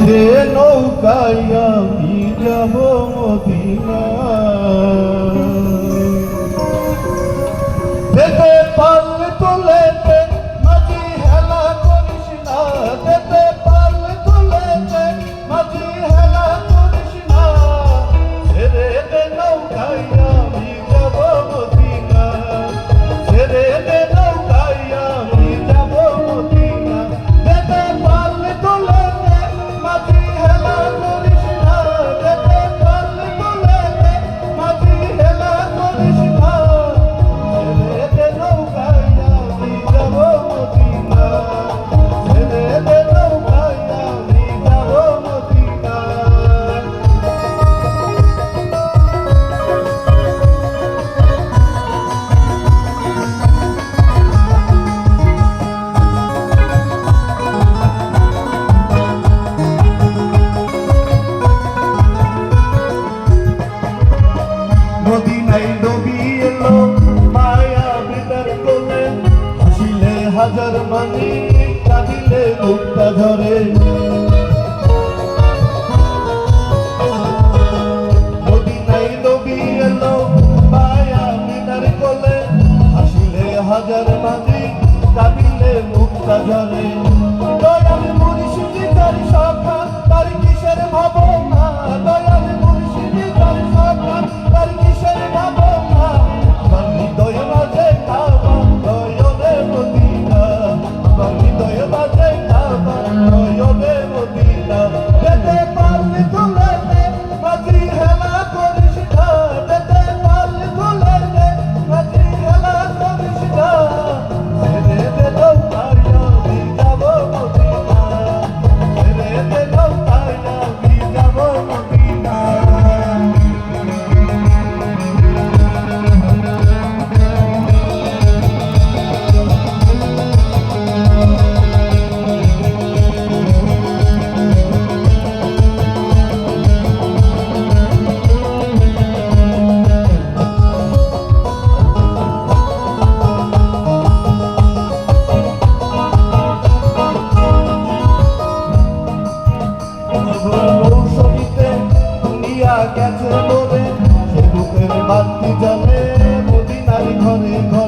রে নৌকায় আমি যাব মদিনা, যেতে পারলে তোলেতে মাঝি হেলা করিস না, যেতে পারলে তোলেতে মাঝি হেলা করিস না, ছেড়ে দে নৌকায় আমি যাব মদিনা, ছেড়ে দে নৌকায় আমি যাব মদিনা, যেতে পারলে তোলেতে মাঝি হেলা করিস না, যেতে পারলে তোলেতে মাঝি হেলা করিস না, ছেড়ে দে নৌকায় আমি যাব মদিনা, ছেড়ে দে নৌকায় আমি যাব মদিনা। মদিনায় নবী এলো মায়া বিদার কোলে, হাসিলে হাজার মানি কাঁদিলে মুক্তা ঝরে। মদিনায় নবী এলো মায়া বিদার কোলে, হাসিলে হাজার মানি কাঁদিলে মুক্তা ঝরে। দয়াল মুর্শিদি তার সখা তার কিসের ভাবনা, দয়াল মুর্শিদি তার সখা তার কিসের ভাবনা, আমার হৃদয় মাঝে কাবা নয়নে মদিনা, আমার হৃদয় মাঝে কাবা নয়নে মদিনা, যেতে পারলে তোলেতে মাঝি হেলা করিস না, যেতে পারলে তোলেতে মাঝি হেলা করিস না, ছেড়ে দে নৌকায় আমি যাব মদিনা, ছেড়ে দে নৌকায় আমি যাব মদিনা। মৌসুমীতে দুনিয়া গেছে বলে, সে বুকের বাতি জ্বলে মদিনার ঘরে ঘরে।